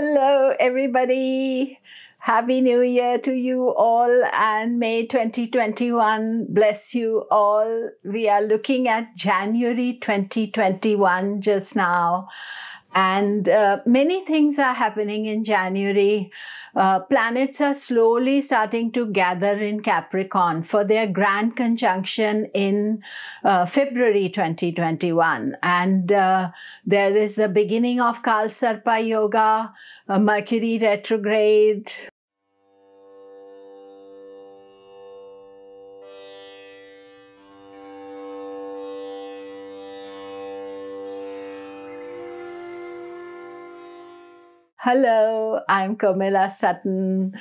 Hello, everybody. Happy New Year to you all, and May 2021 bless you all. We are looking at January 2021 just now. And many things are happening in January. Planets are slowly starting to gather in Capricorn for their grand conjunction in February 2021. And there is the beginning of Kal Sarpa Yoga, Mercury retrograde. Hello, I'm Komilla Sutton.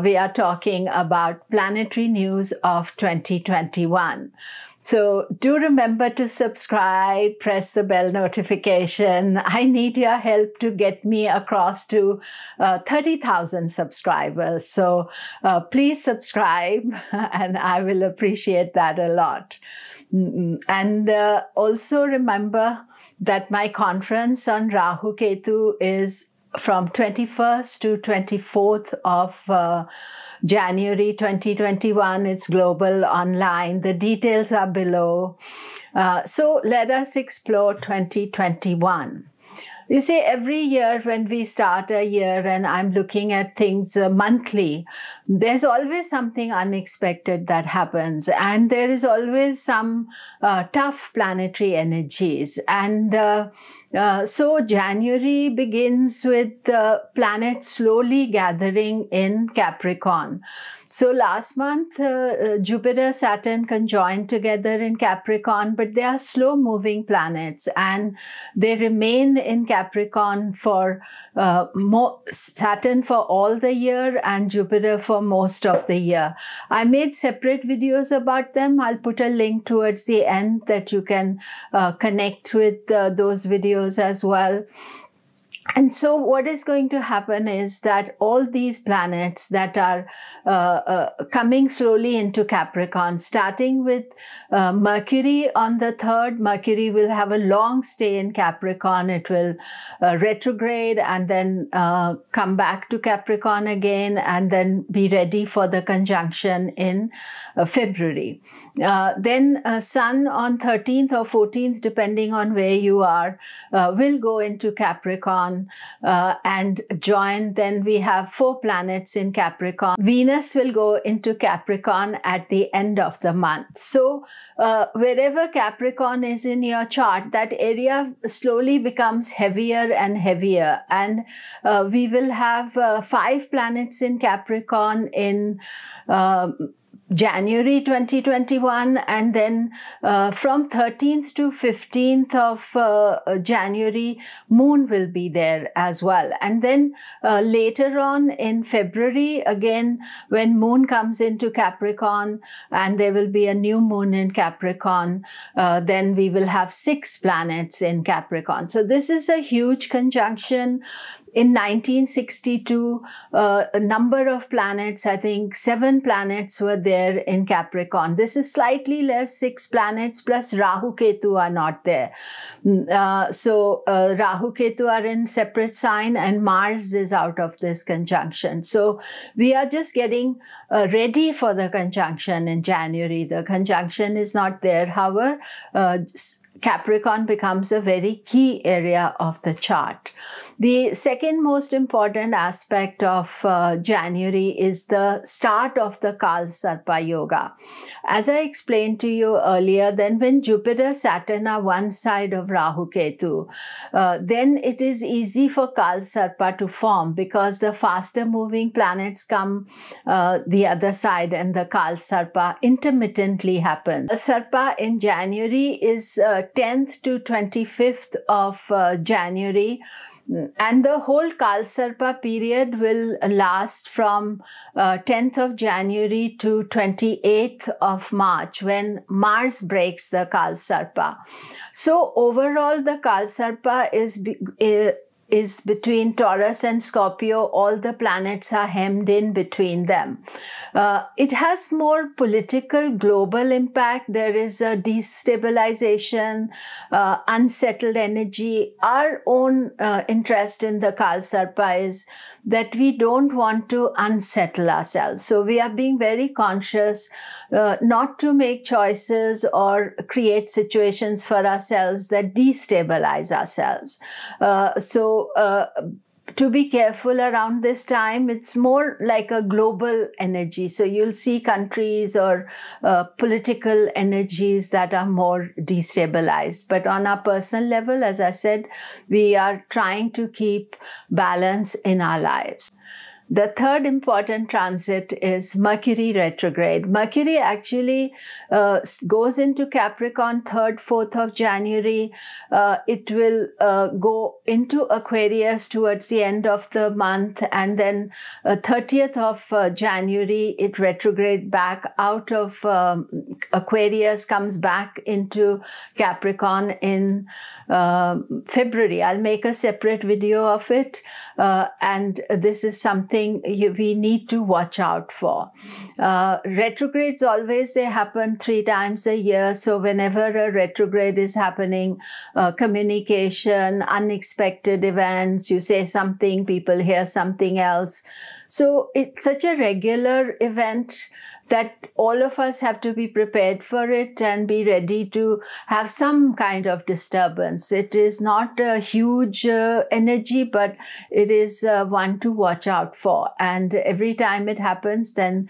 We are talking about planetary news of 2021. So do remember to subscribe, press the bell notification. I need your help to get me across to 30,000 subscribers. So please subscribe and I will appreciate that a lot. And also remember that my conference on Rahu Ketu is from 21st to 24th of January 2021. It's global, online. The details are below. So let us explore 2021. You see, every year when we start a year and I'm looking at things monthly, there's always something unexpected that happens. And there is always some tough planetary energies. And so January begins with the planets slowly gathering in Capricorn. So last month, Jupiter, Saturn conjoined together in Capricorn, but they are slow-moving planets and they remain in Capricorn for Saturn for all the year and Jupiter for most of the year. I made separate videos about them. I'll put a link towards the end that you can connect with those videos as well. And so what is going to happen is that all these planets that are coming slowly into Capricorn, starting with Mercury on the 3rd, Mercury will have a long stay in Capricorn. It will retrograde and then come back to Capricorn again and then be ready for the conjunction in February. Then Sun on 13th or 14th, depending on where you are, will go into Capricorn and join. Then we have 4 planets in Capricorn. Venus will go into Capricorn at the end of the month. So wherever Capricorn is in your chart, that area slowly becomes heavier and heavier. And we will have 5 planets in Capricorn in January 2021, and then from 13th to 15th of January, Moon will be there as well. And then later on in February, again, when Moon comes into Capricorn and there will be a new Moon in Capricorn, then we will have 6 planets in Capricorn. So this is a huge conjunction. In 1962, a number of planets, I think 7 planets were there in Capricorn. This is slightly less, 6 planets plus Rahu Ketu are not there. So Rahu Ketu are in separate sign and Mars is out of this conjunction. So we are just getting ready for the conjunction in January. The conjunction is not there. However, Capricorn becomes a very key area of the chart. The second most important aspect of January is the start of the Kal Sarpa Yoga. As I explained to you earlier, then when Jupiter, Saturn are one side of Rahu Ketu, then it is easy for Kal Sarpa to form because the faster moving planets come the other side and the Kal Sarpa intermittently happens. Kal Sarpa in January is 10th to 25th of January. And the whole Kal Sarpa period will last from 10th of January to 28th of March when Mars breaks the Kal Sarpa. So overall, the Kal Sarpa is between Taurus and Scorpio. All the planets are hemmed in between them. It has more political global impact. There is a destabilization, unsettled energy. Our own interest in the Kal Sarpa is that we don't want to unsettle ourselves. So we are being very conscious not to make choices or create situations for ourselves that destabilize ourselves. To be careful around this time. It's more like a global energy. So you'll see countries or political energies that are more destabilized. But on our personal level, as I said, we are trying to keep balance in our lives. The third important transit is Mercury retrograde. Mercury actually goes into Capricorn 3rd, 4th of January. It will go into Aquarius towards the end of the month, and then 30th of January it retrograde back out of Aquarius, comes back into Capricorn in February. I'll make a separate video of it, and this is something we need to watch out for. Retrogrades always, they happen 3 times a year. So whenever a retrograde is happening, communication, unexpected events, you say something, people hear something else. So it's such a regular event that all of us have to be prepared for it and be ready to have some kind of disturbance. It is not a huge energy, but it is one to watch out for. And every time it happens, then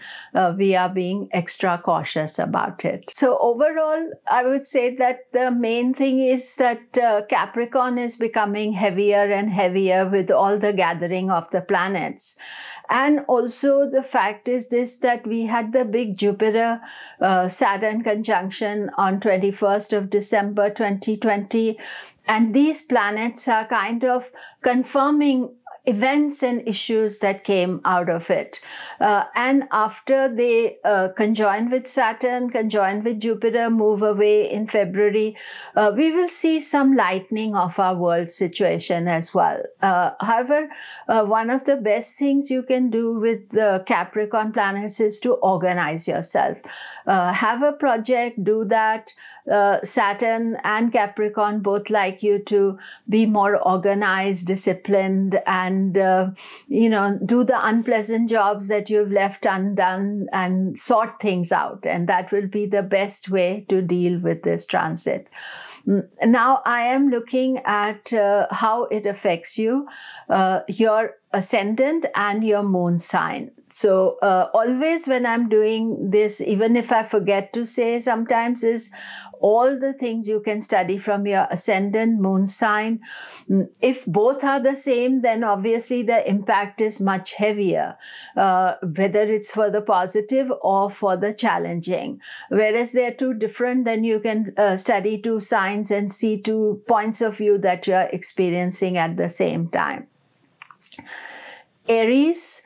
we are being extra cautious about it. So overall, I would say that the main thing is that Capricorn is becoming heavier and heavier with all the gathering of the planets. And also the fact is this, that we had the big Jupiter Saturn conjunction on 21st of December 2020. And these planets are kind of confirming events and issues that came out of it. And after they conjoin with Saturn, conjoin with Jupiter, move away in February, we will see some lightening of our world situation as well. However, one of the best things you can do with the Capricorn planets is to organize yourself. Have a project, do that. Saturn and Capricorn both like you to be more organized, disciplined, and do the unpleasant jobs that you've left undone and sort things out. And that will be the best way to deal with this transit. Now I am looking at how it affects you, your ascendant and your moon sign. So always when I'm doing this, even if I forget to say sometimes, is all the things you can study from your ascendant, moon sign. If both are the same, then obviously the impact is much heavier, whether it's for the positive or for the challenging. Whereas they're two different, then you can study 2 signs and see 2 points of view that you're experiencing at the same time. Aries,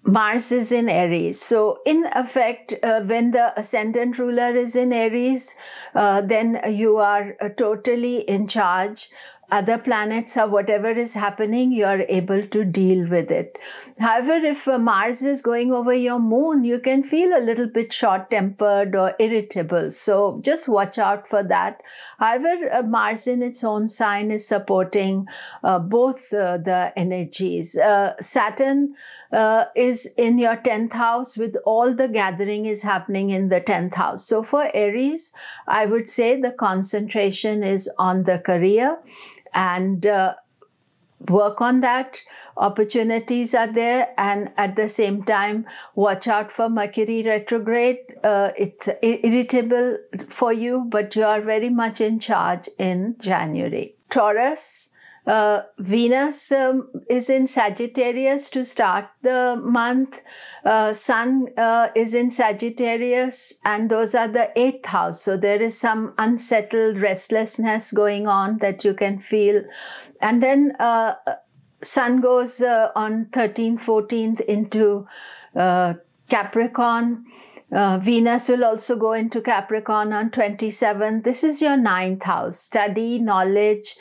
Mars is in Aries. So in effect, when the ascendant ruler is in Aries, then you are totally in charge. Other planets or whatever is happening, you are able to deal with it. However, if Mars is going over your moon, you can feel a little bit short-tempered or irritable. So just watch out for that. However, Mars in its own sign is supporting both the energies. Saturn is in your 10th house, with all the gathering is happening in the 10th house. So for Aries, I would say the concentration is on the career, and work on that. Opportunities are there, and at the same time, watch out for Mercury retrograde. It's irritable for you, but you are very much in charge in January. Taurus, Venus is in Sagittarius to start the month. Sun is in Sagittarius, and those are the 8th house. So there is some unsettled restlessness going on that you can feel. And then Sun goes on 13th, 14th into Capricorn. Venus will also go into Capricorn on 27th. This is your 9th house. Study, knowledge,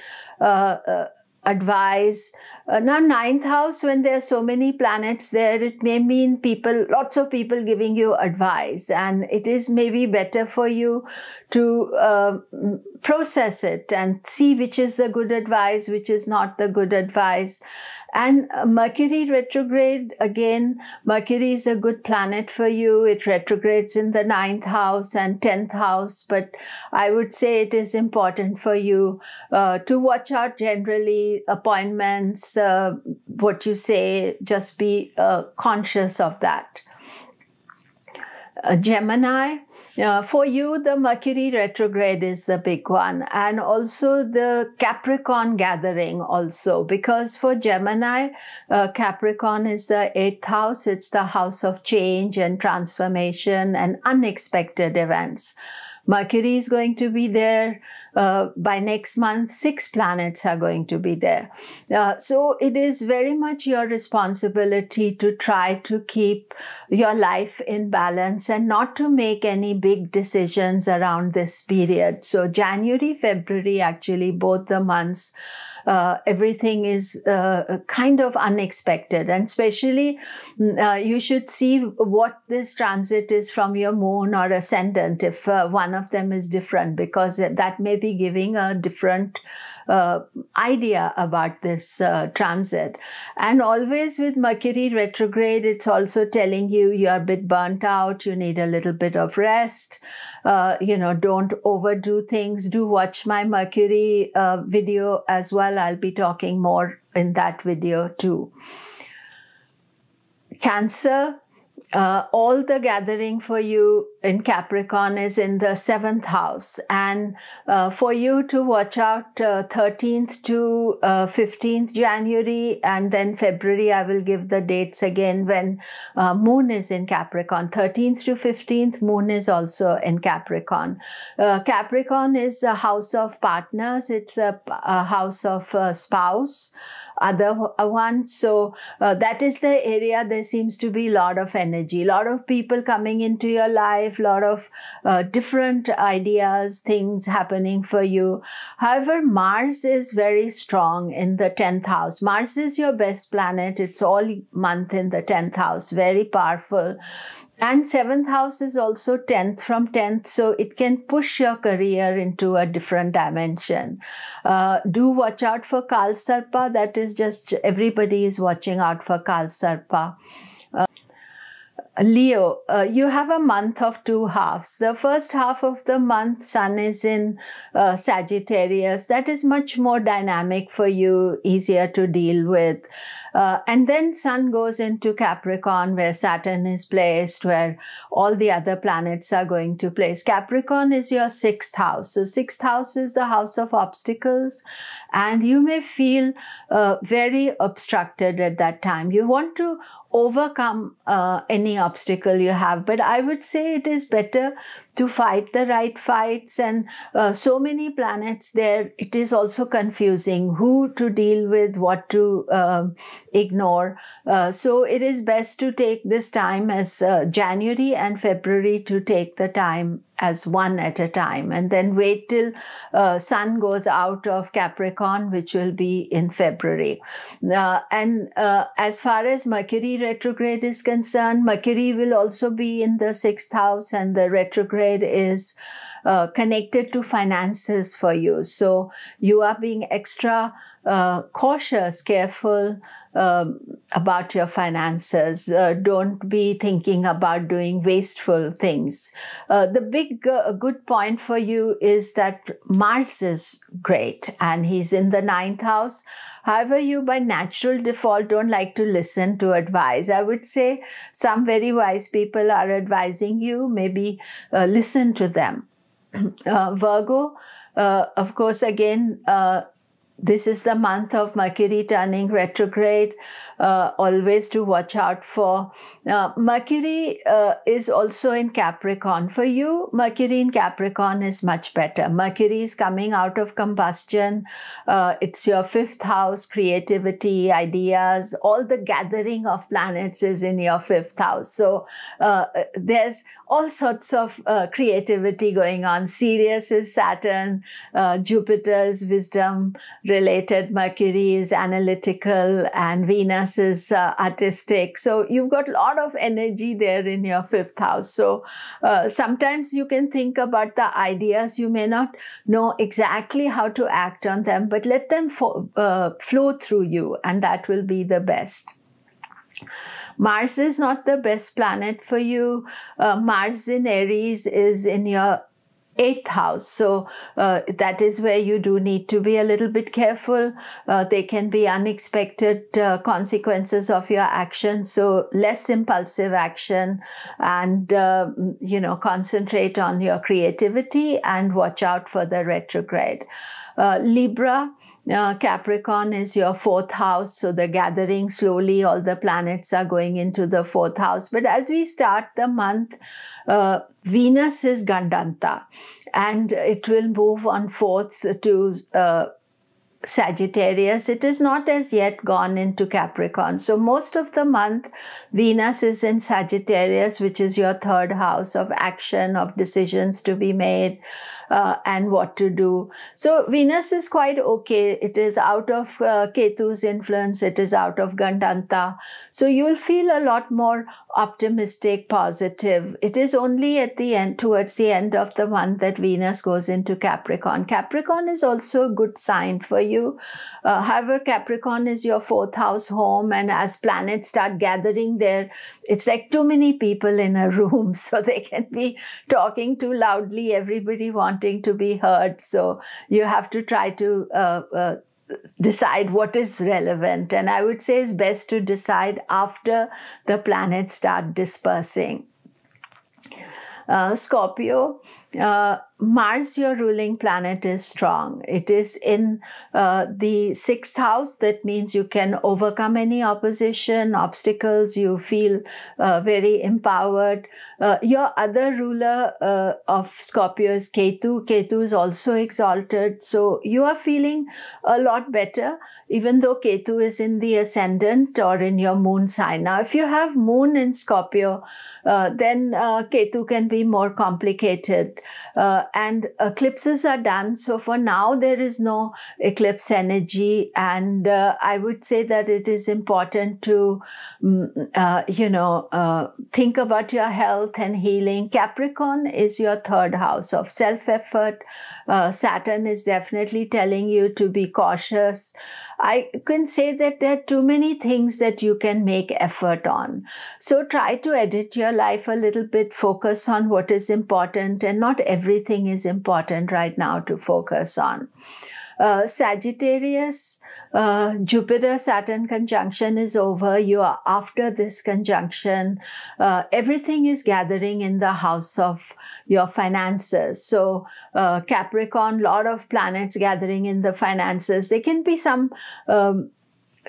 advise. Now, ninth house, when there are so many planets there, it may mean lots of people giving you advice, and it is maybe better for you to process it and see which is the good advice, which is not the good advice. And Mercury retrograde, again, Mercury is a good planet for you. It retrogrades in the 9th house and 10th house, but I would say it is important for you to watch out generally, appointments, what you say, just be conscious of that. Gemini. For you, the Mercury retrograde is the big one, and also the Capricorn gathering also, because for Gemini, Capricorn is the 8th house. It's the house of change and transformation and unexpected events. Mercury is going to be there by next month. 6 planets are going to be there. So it is very much your responsibility to try to keep your life in balance and not to make any big decisions around this period. So January, February, actually both the months, everything is kind of unexpected, and especially you should see what this transit is from your moon or ascendant if one of them is different, because that may be giving a different idea about this transit. And always with Mercury retrograde, it's also telling you you're a bit burnt out, you need a little bit of rest, don't overdo things. Do watch my Mercury video as well. I'll be talking more in that video too. Cancer. All the gathering for you in Capricorn is in the 7th house, and for you to watch out 13th to 15th January, and then February. I will give the dates again when moon is in Capricorn. 13th to 15th, moon is also in Capricorn. Capricorn is a house of partners. It's a house of spouse, other one. So that is the area there seems to be a lot of energy, a lot of people coming into your life, a lot of different ideas, things happening for you. However, Mars is very strong in the 10th house. Mars is your best planet. It's all month in the 10th house, very powerful. And 7th house is also 10th from 10th, so it can push your career into a different dimension. Do watch out for Kal Sarpa. That is just, everybody is watching out for Kal Sarpa. Leo, you have a month of 2 halves. The first half of the month, Sun is in Sagittarius. That is much more dynamic for you, easier to deal with. And then Sun goes into Capricorn, where Saturn is placed, where all the other planets are going to place. Capricorn is your 6th house. So 6th house is the house of obstacles, and you may feel very obstructed at that time. You want to overcome any obstacle you have, but I would say it is better to fight the right fights, and so many planets there, it is also confusing who to deal with, what to ignore. So it is best to take this time as January and February, to take the time as one at a time, and then wait till Sun goes out of Capricorn, which will be in February. As far as Mercury retrograde is concerned, Mercury will also be in the 6th house, and the retrograde is connected to finances for you. So you are being extra cautious, careful about your finances. Don't be thinking about doing wasteful things. The big good point for you is that Mars is great, and he's in the 9th house. However, you by natural default don't like to listen to advice. I would say some very wise people are advising you. Maybe listen to them. Virgo, of course, again, this is the month of Mercury turning retrograde, always to watch out for. Mercury is also in Capricorn. For you, Mercury in Capricorn is much better. Mercury is coming out of combustion. It's your 5th house, creativity, ideas, all the gathering of planets is in your 5th house. So there's all sorts of creativity going on. Sirius is Saturn, Jupiter's wisdom, related. Mercury is analytical and Venus is artistic. So you've got a lot of energy there in your 5th house. So sometimes you can think about the ideas. You may not know exactly how to act on them, but let them flow through you, and that will be the best. Mars is not the best planet for you. Mars in Aries is in your 8th house. So that is where you do need to be a little bit careful. There can be unexpected consequences of your actions. So less impulsive action, and, concentrate on your creativity and watch out for the retrograde. Libra, Capricorn is your 4th house, so the gathering slowly, all the planets are going into the 4th house. But as we start the month, Venus is Gandanta, and it will move on 4th to Sagittarius. It is not as yet gone into Capricorn. So most of the month, Venus is in Sagittarius, which is your 3rd house of action, of decisions to be made, and what to do. So Venus is quite okay. It is out of Ketu's influence. It is out of Gandanta. So you'll feel a lot more optimistic, positive. It is only at the end, towards the end of the month, that Venus goes into Capricorn. Capricorn is also a good sign for you. However, Capricorn is your 4th house home, and as planets start gathering there, it's like too many people in a room, so they can be talking too loudly, everybody wanting to be heard. So you have to try to decide what is relevant. And I would say it's best to decide after the planets start dispersing. Scorpio, Mars, your ruling planet, is strong. It is in the 6th house. That means you can overcome any opposition, obstacles. You feel very empowered. Your other ruler of Scorpio is Ketu. Ketu is also exalted. So you are feeling a lot better, even though Ketu is in the ascendant or in your moon sign. Now, if you have moon in Scorpio, then Ketu can be more complicated. And eclipses are done. So for now, there is no eclipse energy. And I would say that it is important to, think about your health and healing. Capricorn is your 3rd house of self-effort. Saturn is definitely telling you to be cautious. I can say that there are too many things that you can make effort on. So try to edit your life a little bit, focus on what is important, and not everything is important right now to focus on. Sagittarius, Jupiter-Saturn conjunction is over. You are after this conjunction. Everything is gathering in the house of your finances. So Capricorn, lot of planets gathering in the finances. There can be some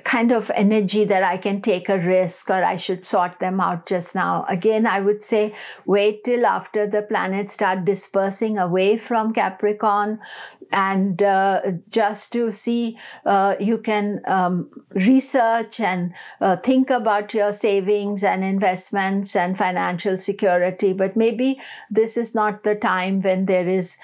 kind of energy that I can take a risk, or I should sort them out just now. Again, I would say wait till after the planets start dispersing away from Capricorn, and just to see, you can research and think about your savings and investments and financial security. But maybe this is not the time when there is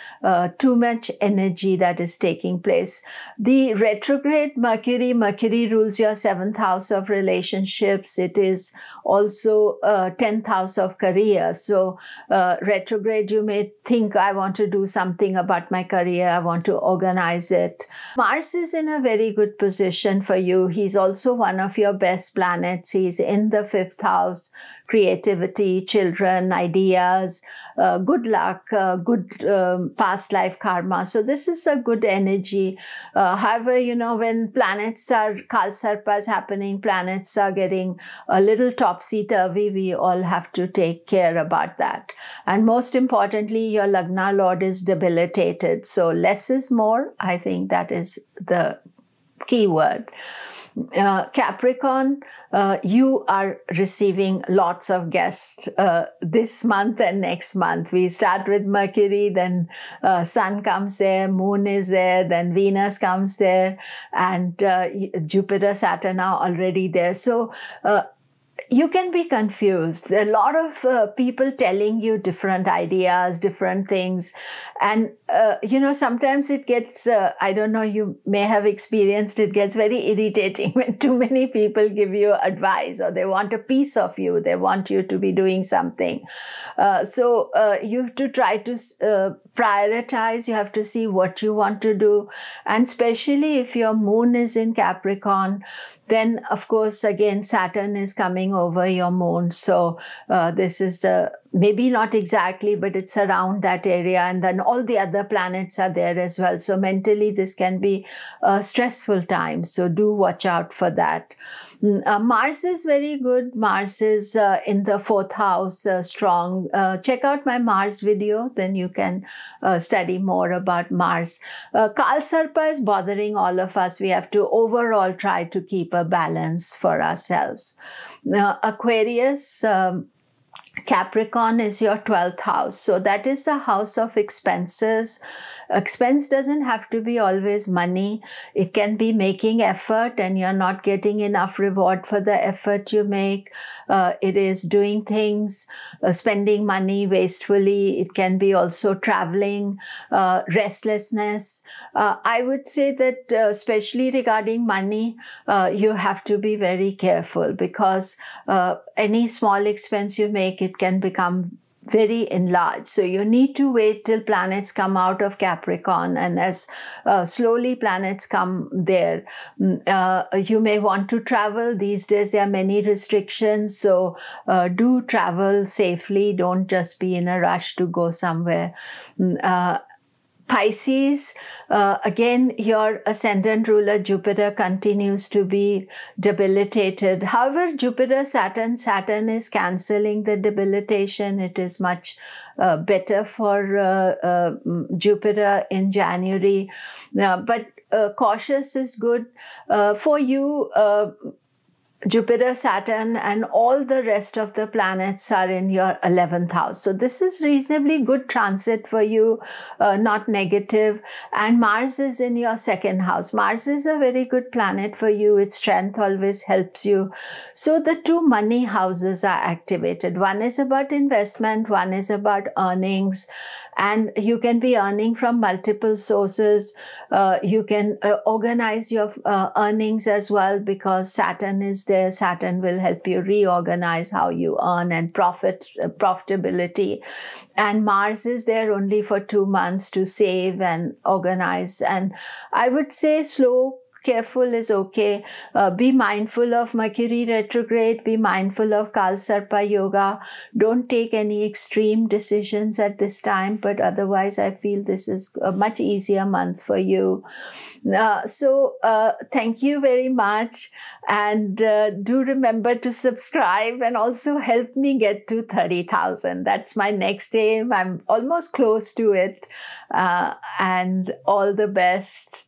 too much energy that is taking place. The retrograde Mercury rules your 7th house of relationships. It is also 10th house of career. So retrograde, you may think, I want to do something about my career. I want to organize it. Mars is in a very good position for you. He's also one of your best planets. He's in the 5th house, creativity, children, ideas, good luck, good past life karma. So this is a good energy. However, when planets are, Kal Sarpa is happening, planets are getting a little topsy-turvy, we all have to take care about that. And most importantly, your Lagna Lord is debilitated. So less is more. I think that is the key word. Capricorn, you are receiving lots of guests this month and next month. We start with Mercury, then Sun comes there, Moon is there, then Venus comes there, and Jupiter, Saturn are already there. So you can be confused. There are a lot of people telling you different ideas, different things. And, sometimes it gets, I don't know, you may have experienced, it gets very irritating when too many people give you advice, or they want a piece of you. They want you to be doing something. So you have to try to prioritize. You have to see what you want to do. And especially if your moon is in Capricorn, then, of course, again, Saturn is coming over your moon. So this is maybe not exactly, but it's around that area. And then all the other planets are there as well. So mentally, this can be a stressful time. So do watch out for that. Mars is very good. Mars is in the 4th house, strong. Check out my Mars video, then you can study more about Mars. Kal Sarpa is bothering all of us. We have to overall try to keep a balance for ourselves. Aquarius, Capricorn is your 12th house. So that is the house of expenses. Expense doesn't have to be always money. It can be making effort and you're not getting enough reward for the effort you make. It is doing things, spending money wastefully. It can be also traveling, restlessness. I would say that especially regarding money, you have to be very careful, because any small expense you make, it can become very enlarged. So you need to wait till planets come out of Capricorn, and as slowly planets come there, you may want to travel. These days there are many restrictions, so do travel safely. Don't just be in a rush to go somewhere. Pisces, again, your ascendant ruler Jupiter continues to be debilitated. However, Saturn is cancelling the debilitation. It is much better for Jupiter in January. But cautious is good for you. Jupiter, Saturn, and all the rest of the planets are in your 11th house. So this is reasonably good transit for you, not negative. And Mars is in your 2nd house. Mars is a very good planet for you. Its strength always helps you. So the 2 money houses are activated. One is about investment, one is about earnings. And you can be earning from multiple sources. You can organize your earnings as well, because Saturn is there. Saturn will help you reorganize how you earn and profitability. And Mars is there only for 2 months to save and organize. And I would say careful is okay. Be mindful of Mercury retrograde. Be mindful of Kal Sarpa yoga. Don't take any extreme decisions at this time. But otherwise, I feel this is a much easier month for you. So thank you very much. And do remember to subscribe and also help me get to 30,000. That's my next aim. I'm almost close to it. And all the best.